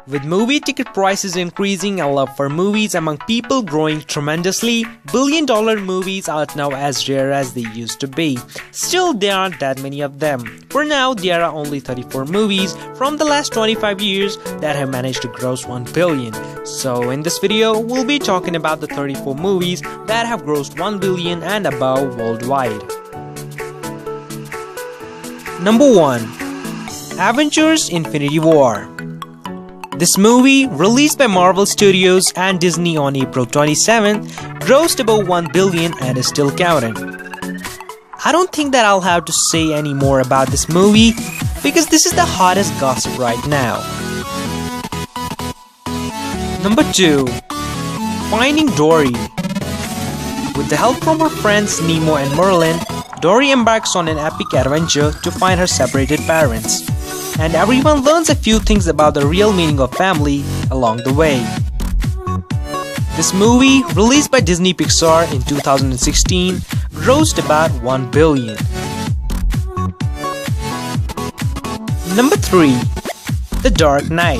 With movie ticket prices increasing and love for movies among people growing tremendously, billion-dollar movies are now as rare as they used to be. Still, there aren't that many of them. For now, there are only 34 movies from the last 25 years that have managed to gross 1 billion. So in this video, we'll be talking about the 34 movies that have grossed 1 billion and above worldwide. Number 1. Avengers: Infinity War. This movie, released by Marvel Studios and Disney on April 27th, grossed above 1 billion and is still counting. I don't think that I'll have to say any more about this movie because this is the hottest gossip right now. Number 2. Finding Dory. With the help from her friends Nemo and Merlin, Dory embarks on an epic adventure to find her separated parents. And everyone learns a few things about the real meaning of family along the way. This movie, released by Disney Pixar in 2016, grossed about 1 billion. Number 3. The Dark Knight.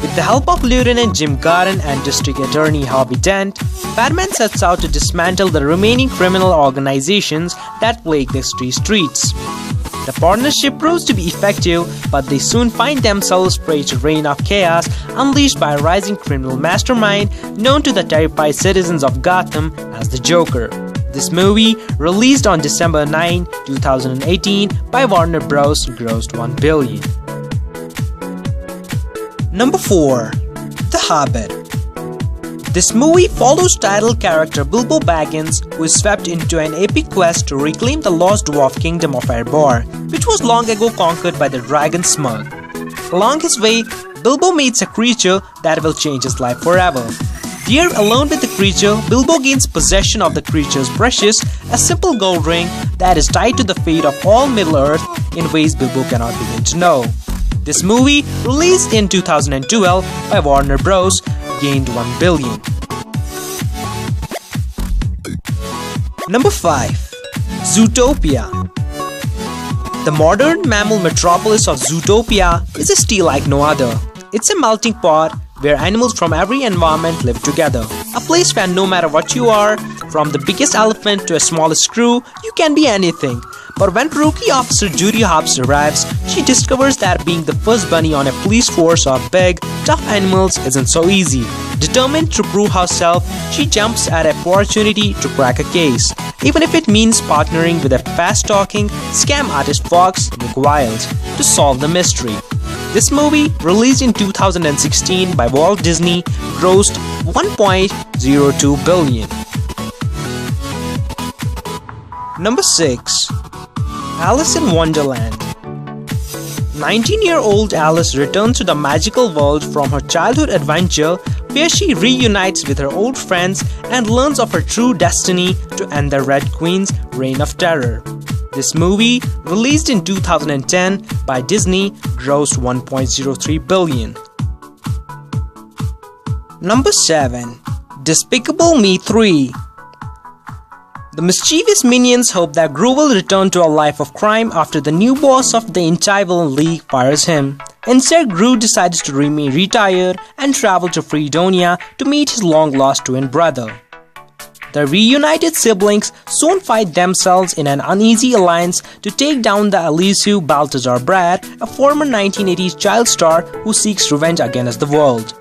With the help of Lieutenant Jim Gordon and District Attorney Harvey Dent, Batman sets out to dismantle the remaining criminal organizations that plague the streets. The partnership proves to be effective, but they soon find themselves prey to a reign of chaos unleashed by a rising criminal mastermind known to the terrified citizens of Gotham as the Joker. This movie, released on December 9, 2018 by Warner Bros., grossed 1 billion. Number 4. The Hobbit. This movie follows title character Bilbo Baggins, who is swept into an epic quest to reclaim the lost dwarf kingdom of Erebor, which was long ago conquered by the dragon Smaug. Along his way, Bilbo meets a creature that will change his life forever. There, alone with the creature, Bilbo gains possession of the creature's precious, a simple gold ring that is tied to the fate of all Middle-earth in ways Bilbo cannot begin to know. This movie, released in 2012 by Warner Bros., gained 1 billion. Number 5. Zootopia. The modern mammal metropolis of Zootopia is a city like no other. It's a melting pot where animals from every environment live together. A place where no matter what you are, from the biggest elephant to a smallest screw, you can be anything. But when rookie officer Judy Hopps arrives, she discovers that being the first bunny on a police force of big, tough animals isn't so easy. Determined to prove herself, she jumps at an opportunity to crack a case, even if it means partnering with a fast-talking scam artist fox, Nick Wilde, to solve the mystery. This movie, released in 2016 by Walt Disney, grossed 1.02 billion. Number 6. Alice in Wonderland. 19-year-old Alice returns to the magical world from her childhood adventure where she reunites with her old friends and learns of her true destiny to end the Red Queen's reign of terror. This movie, released in 2010 by Disney, grossed 1.03 billion. Number 7. Despicable Me 3. The mischievous minions hope that Gru will return to a life of crime after the new boss of the anti-villain league fires him. Instead, Gru decides to remain retired and travel to Fredonia to meet his long-lost twin brother. The reunited siblings soon find themselves in an uneasy alliance to take down the elusive Balthazar Brad, a former 1980s child star who seeks revenge against the world.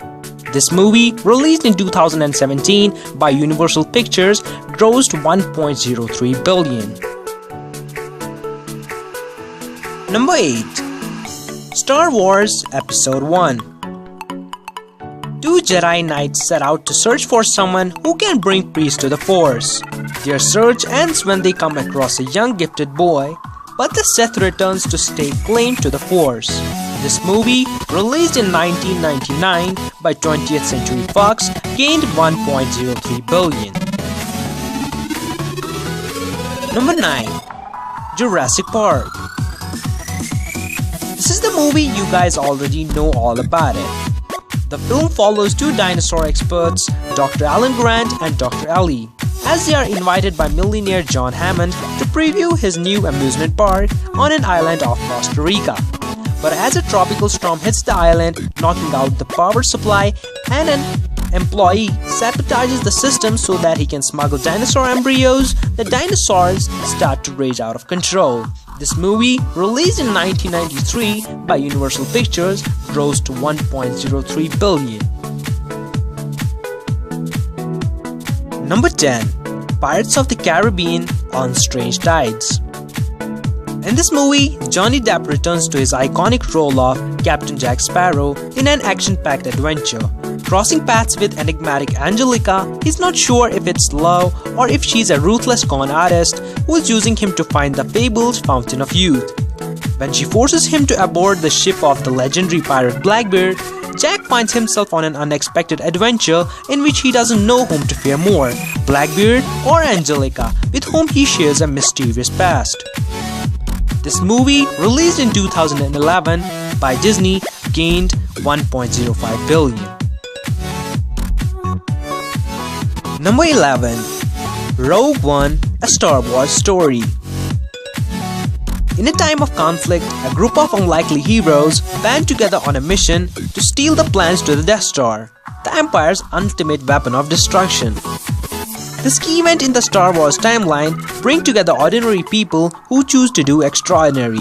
This movie, released in 2017 by Universal Pictures, grossed 1.03 billion. Number 8. Star Wars Episode 1. Two Jedi Knights set out to search for someone who can bring peace to the Force. Their search ends when they come across a young gifted boy, but the Sith returns to stake claim to the Force. This movie, released in 1999 by 20th Century Fox, gained 1.03 billion. Number 9. Jurassic Park. This is the movie you guys already know all about it. The film follows two dinosaur experts, Dr. Alan Grant and Dr. Ellie, as they are invited by millionaire John Hammond to preview his new amusement park on an island off Costa Rica. but as a tropical storm hits the island, knocking out the power supply, and an employee sabotages the system so that he can smuggle dinosaur embryos, the dinosaurs start to rage out of control. This movie, released in 1993 by Universal Pictures, grossed to $1.03 billion. Number 10. Pirates of the Caribbean on Strange Tides. In this movie, Johnny Depp returns to his iconic role of Captain Jack Sparrow in an action-packed adventure. Crossing paths with enigmatic Angelica, he's not sure if it's love or if she's a ruthless con artist who is using him to find the fabled Fountain of Youth. When she forces him to aboard the ship of the legendary pirate Blackbeard, Jack finds himself on an unexpected adventure in which he doesn't know whom to fear more, Blackbeard or Angelica, with whom he shares a mysterious past. This movie, released in 2011 by Disney, gained $1.05 billion. Number 11. Rogue One, a Star Wars story. In a time of conflict, a group of unlikely heroes band together on a mission to steal the plans to the Death Star, the Empire's ultimate weapon of destruction. This key event in the Star Wars timeline brings together ordinary people who choose to do extraordinary,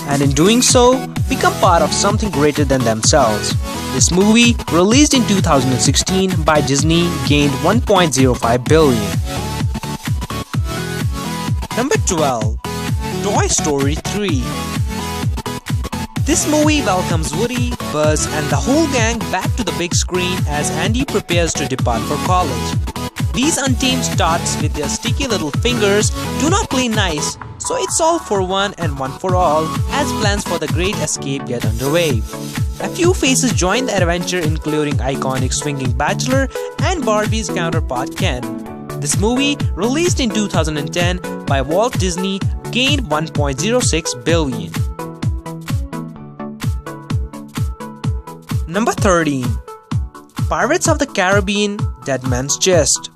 and in doing so, become part of something greater than themselves. This movie, released in 2016 by Disney, gained $1.05 billion. Number 12. Toy Story 3. This movie welcomes Woody, Buzz, and the whole gang back to the big screen as Andy prepares to depart for college. These untamed tots with their sticky little fingers do not play nice, so it's all for one and one for all as plans for the great escape get underway. A few faces join the adventure, including iconic swinging bachelor and Barbie's counterpart Ken. This movie, released in 2010 by Walt Disney, gained $1.06 billion. Number 13. Pirates of the Caribbean, Dead Man's Chest.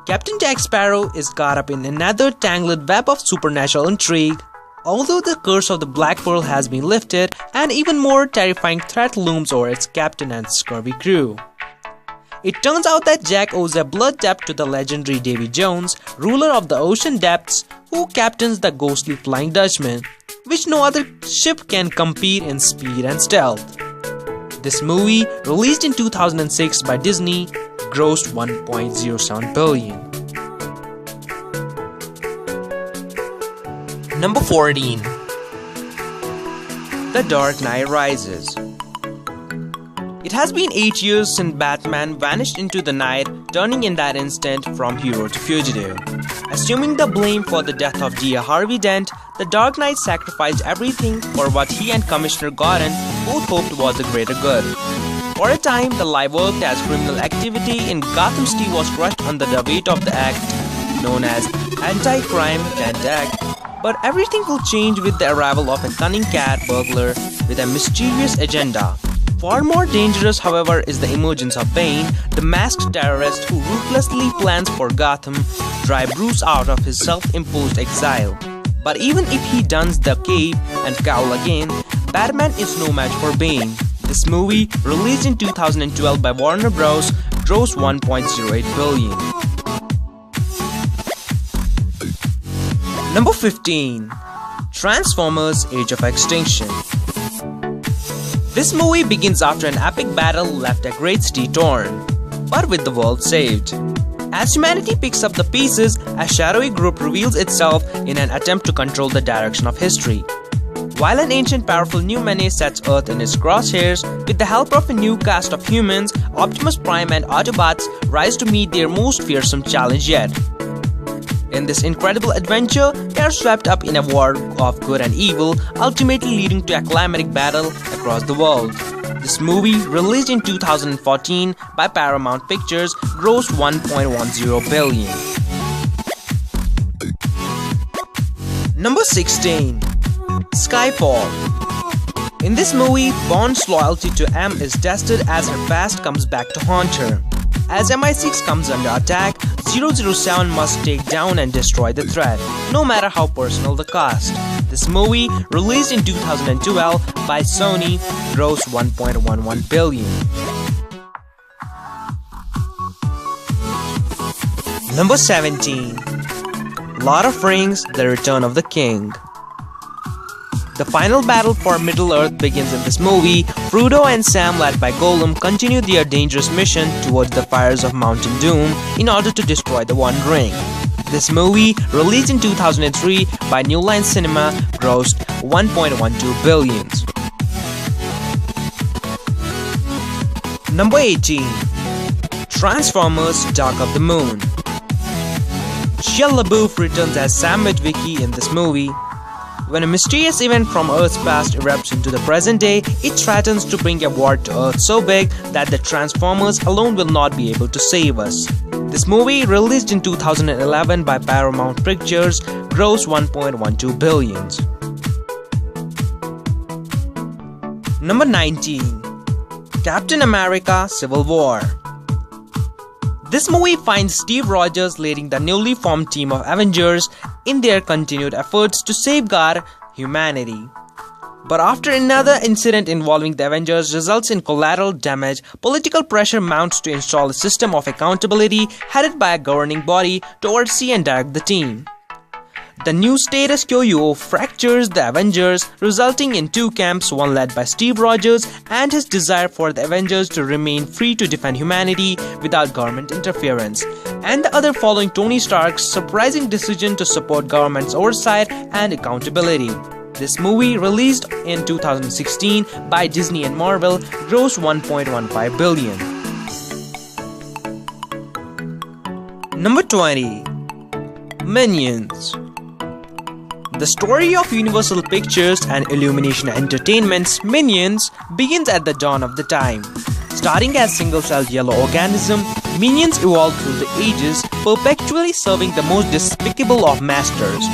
Captain Jack Sparrow is caught up in another tangled web of supernatural intrigue. Although the curse of the Black Pearl has been lifted, an even more terrifying threat looms over its captain and scurvy crew. It turns out that Jack owes a blood debt to the legendary Davy Jones, ruler of the ocean depths, who captains the ghostly Flying Dutchman, which no other ship can compete in speed and stealth. This movie, released in 2006 by Disney, grossed $1.07 billion. Number 14. The Dark Knight Rises. It has been 8 years since Batman vanished into the night, turning in that instant from hero to fugitive. Assuming the blame for the death of G. Harvey Dent, the Dark Knight sacrificed everything for what he and Commissioner Gordon both hoped was the greater good. For a time, the lie worked as criminal activity in Gotham City was crushed under the weight of the act known as Anti-Crime Dent Act. But everything will change with the arrival of a cunning cat burglar with a mysterious agenda. Far more dangerous, however, is the emergence of Bane, the masked terrorist who ruthlessly plans for Gotham to drive Bruce out of his self-imposed exile. But even if he dons the cape and cowl again, Batman is no match for Bane. This movie, released in 2012 by Warner Bros., grossed $1.08 billion. Number 15. Transformers: Age of Extinction. This movie begins after an epic battle left a great city torn, but with the world saved. As humanity picks up the pieces, a shadowy group reveals itself in an attempt to control the direction of history. While an ancient powerful new menace sets Earth in its crosshairs, with the help of a new cast of humans, Optimus Prime and Autobots rise to meet their most fearsome challenge yet. In this incredible adventure, they are swept up in a war of good and evil, ultimately leading to a climatic battle across the world. This movie, released in 2014 by Paramount Pictures, grossed $1.10 billion. Number 16. Skyfall. In this movie, Bond's loyalty to M is tested as her past comes back to haunt her. As MI6 comes under attack, 007 must take down and destroy the threat, no matter how personal the cost. This movie, released in 2012 by Sony, grossed $1.11 billion. Number 17. Lord of Rings: The Return of the King. The final battle for Middle-earth begins in this movie. Frodo and Sam, led by Gollum, continue their dangerous mission towards the fires of Mountain Doom in order to destroy the One Ring. This movie, released in 2003 by New Line Cinema, grossed $1.12 billion. Number 18. Transformers: Dark of the Moon. Shia LaBeouf returns as Sam Witwicky in this movie. When a mysterious event from Earth's past erupts into the present day, it threatens to bring a war to Earth so big that the Transformers alone will not be able to save us. This movie, released in 2011 by Paramount Pictures, grossed $1.12 billion. Number 19. Captain America: Civil War. This movie finds Steve Rogers leading the newly formed team of Avengers in their continued efforts to safeguard humanity. But after another incident involving the Avengers results in collateral damage, political pressure mounts to install a system of accountability headed by a governing body to oversee and direct the team. The new status quo fractures the Avengers, resulting in two camps, one led by Steve Rogers and his desire for the Avengers to remain free to defend humanity without government interference, and the other following Tony Stark's surprising decision to support government's oversight and accountability. This movie, released in 2016 by Disney and Marvel, grossed $1.15 billion. Number 20. Minions. The story of Universal Pictures and Illumination Entertainment's Minions begins at the dawn of the time. Starting as single-celled yellow organisms, Minions evolved through the ages, perpetually serving the most despicable of masters.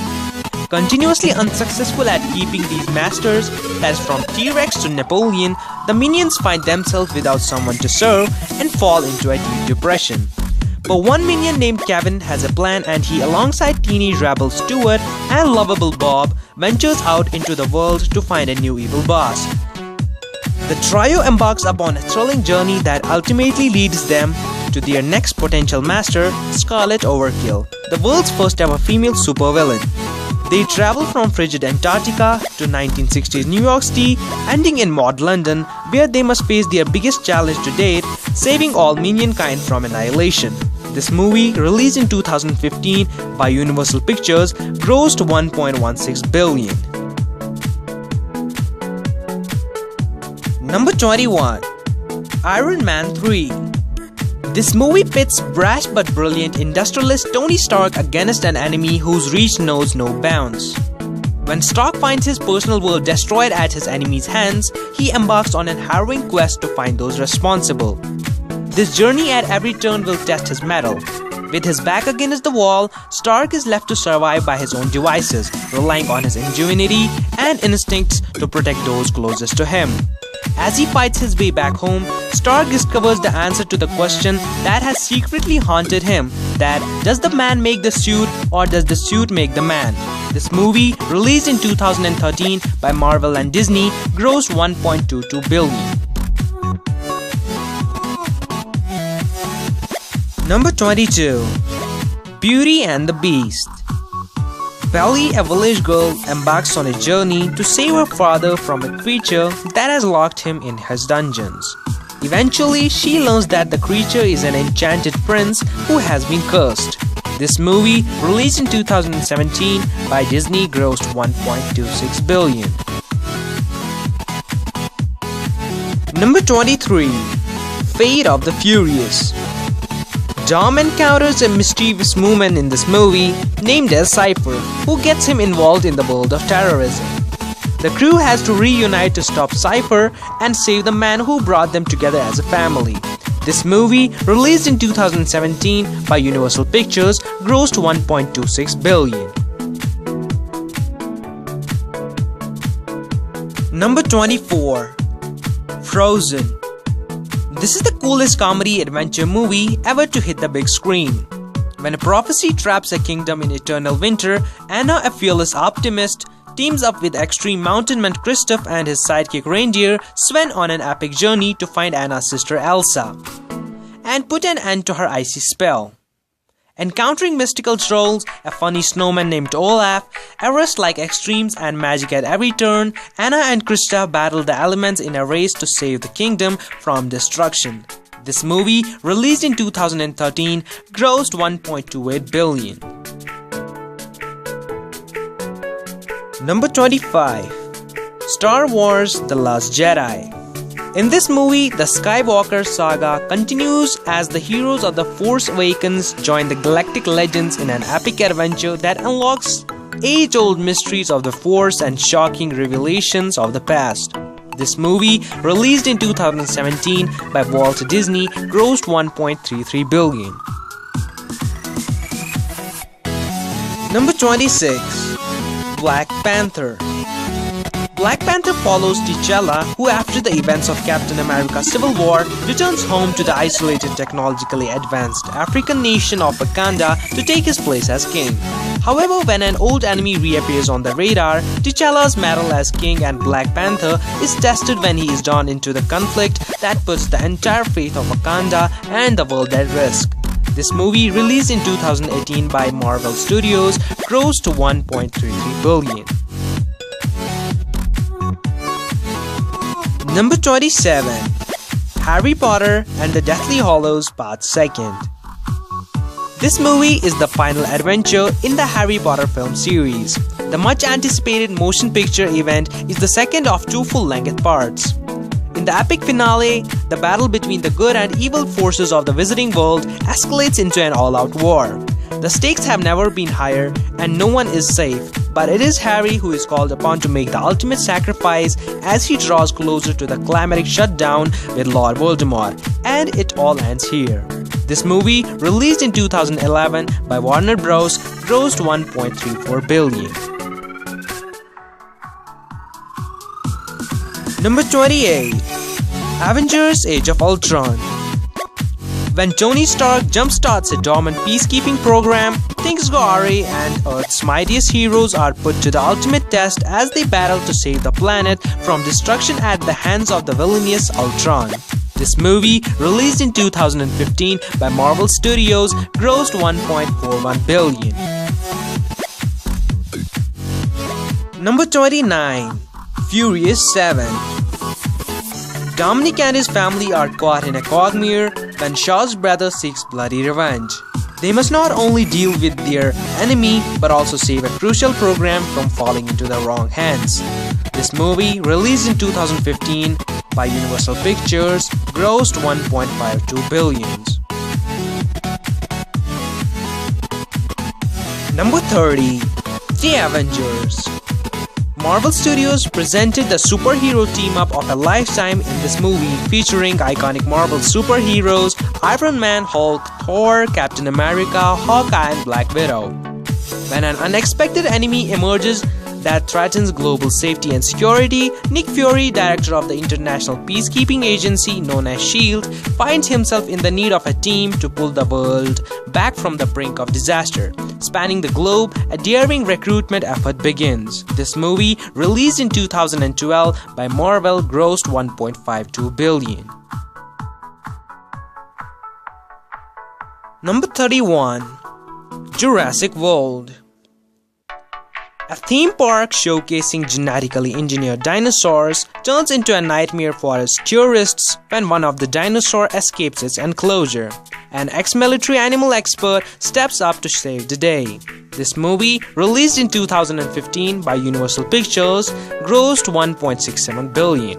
Continuously unsuccessful at keeping these masters, as from T-Rex to Napoleon, the Minions find themselves without someone to serve and fall into a deep depression. But one minion named Kevin has a plan, and he, alongside teenage rebel Stuart and lovable Bob, ventures out into the world to find a new evil boss. The trio embarks upon a thrilling journey that ultimately leads them to their next potential master, Scarlet Overkill, the world's first ever female supervillain. They travel from frigid Antarctica to 1960s New York City, ending in Maud London, where they must face their biggest challenge to date, saving all minion kind from annihilation. This movie, released in 2015 by Universal Pictures, grossed $1.16 billion. Number 21. Iron Man 3. This movie pits brash but brilliant industrialist Tony Stark against an enemy whose reach knows no bounds. When Stark finds his personal world destroyed at his enemy's hands, he embarks on an harrowing quest to find those responsible. This journey at every turn will test his mettle. With his back against the wall, Stark is left to survive by his own devices, relying on his ingenuity and instincts to protect those closest to him. As he fights his way back home, Stark discovers the answer to the question that has secretly haunted him, that does the man make the suit or does the suit make the man? This movie, released in 2013 by Marvel and Disney, grossed $1.22 billion. Number 22. Beauty and the Beast. Belly, a village girl, embarks on a journey to save her father from a creature that has locked him in his dungeons. Eventually, she learns that the creature is an enchanted prince who has been cursed. This movie, released in 2017 by Disney, grossed $1.26 billion. Number 23. Fate of the Furious. Dom encounters a mischievous woman in this movie named as Cypher, who gets him involved in the world of terrorism. The crew has to reunite to stop Cypher and save the man who brought them together as a family. This movie, released in 2017 by Universal Pictures, grossed $1.26 billion. Number 24. Frozen. This is the coolest comedy adventure movie ever to hit the big screen. When a prophecy traps a kingdom in eternal winter, Anna, a fearless optimist, teams up with extreme mountain man Kristoff and his sidekick reindeer Sven on an epic journey to find Anna's sister Elsa and put an end to her icy spell. Encountering mystical trolls, a funny snowman named Olaf, Everest-like extremes and magic at every turn, Anna and Kristoff battle the elements in a race to save the kingdom from destruction. This movie, released in 2013, grossed $1.28 billion. Number 25. Star Wars: The Last Jedi. In this movie, the Skywalker saga continues as the heroes of The Force Awakens join the galactic legends in an epic adventure that unlocks age-old mysteries of the Force and shocking revelations of the past. This movie, released in 2017 by Walt Disney, grossed $1.33 billion. Number 26. Black Panther. Black Panther follows T'Challa, who after the events of Captain America Civil War, returns home to the isolated technologically advanced African nation of Wakanda to take his place as king. However, when an old enemy reappears on the radar, T'Challa's mettle as king and Black Panther is tested when he is drawn into the conflict that puts the entire faith of Wakanda and the world at risk. This movie, released in 2018 by Marvel Studios, grossed to $1.33 billion. Number 27. Harry Potter and the Deathly Hallows Part 2. This movie is the final adventure in the Harry Potter film series. The much anticipated motion picture event is the second of two full-length parts. In the epic finale, the battle between the good and evil forces of the Wizarding World escalates into an all-out war. The stakes have never been higher and no one is safe, but it is Harry who is called upon to make the ultimate sacrifice as he draws closer to the climatic shutdown with Lord Voldemort, and it all ends here. This movie, released in 2011 by Warner Bros., grossed $1.34 billion. Number 28. Avengers: Age of Ultron. When Tony Stark jumpstarts a dormant peacekeeping program, things go awry and Earth's mightiest heroes are put to the ultimate test as they battle to save the planet from destruction at the hands of the villainous Ultron. This movie, released in 2015 by Marvel Studios, grossed $1.41 billion. Number 29. Furious 7. Dominic and his family are caught in a quagmire when Shaw's brother seeks bloody revenge. They must not only deal with their enemy but also save a crucial program from falling into the wrong hands. This movie, released in 2015 by Universal Pictures, grossed $1.52 billion. Number 30. The Avengers. Marvel Studios presented the superhero team-up of a lifetime in this movie, featuring iconic Marvel superheroes Iron Man, Hulk, Thor, Captain America, Hawkeye, and Black Widow. When an unexpected enemy emerges that threatens global safety and security, Nick Fury, director of the international peacekeeping agency known as S.H.I.E.L.D., finds himself in the need of a team to pull the world back from the brink of disaster. Spanning the globe, a daring recruitment effort begins. This movie, released in 2012 by Marvel, grossed $1.52 billion. Number 31. Jurassic World. A theme park showcasing genetically engineered dinosaurs turns into a nightmare for its tourists when one of the dinosaurs escapes its enclosure. An ex-military animal expert steps up to save the day. This movie, released in 2015 by Universal Pictures, grossed $1.67 billion.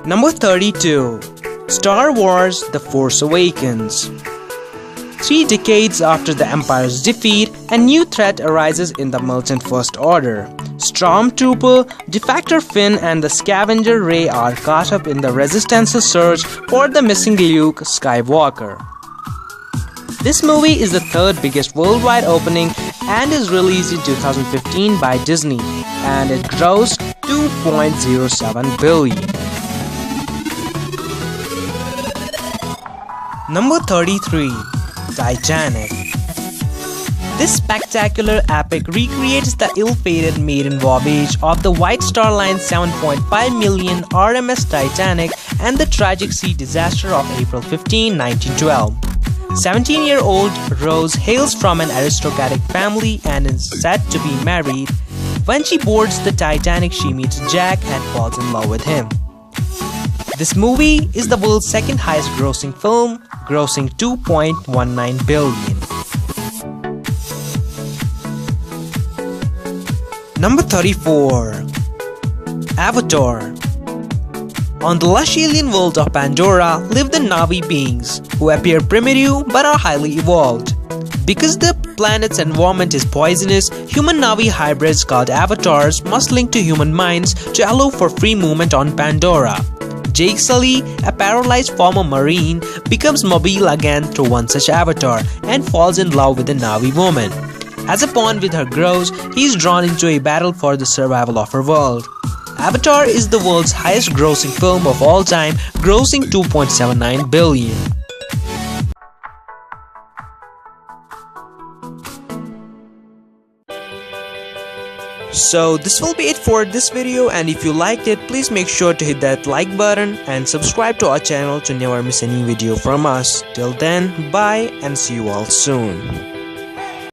Number 32. Star Wars: The Force Awakens. 3 decades after the Empire's defeat, a new threat arises in the Militant First Order. Stormtrooper, Defector Finn, and the Scavenger Rey are caught up in the Resistance's search for the missing Luke Skywalker. This movie is the third biggest worldwide opening and is released in 2015 by Disney, and it grossed $2.07 billion. Number 33. Titanic. This spectacular epic recreates the ill-fated maiden voyage of the White Star Line's 7.5 million RMS Titanic and the tragic sea disaster of April 15, 1912. 17-year-old Rose hails from an aristocratic family and is said to be married. When she boards the Titanic, she meets Jack and falls in love with him. This movie is the world's second highest grossing film, grossing $2.19 billion. Number 34. Avatar. On the lush alien world of Pandora live the Na'vi beings, who appear primitive but are highly evolved. Because the planet's environment is poisonous, human Na'vi hybrids called avatars must link to human minds to allow for free movement on Pandora. Jake Sully, a paralyzed former Marine, becomes mobile again through one such avatar and falls in love with a Na'vi woman. As a bond with her grows, he is drawn into a battle for the survival of her world. Avatar is the world's highest grossing film of all time, grossing $2.79 billion. So this will be it for this video, and if you liked it, please make sure to hit that like button and subscribe to our channel to never miss any video from us. Till then, bye and see you all soon.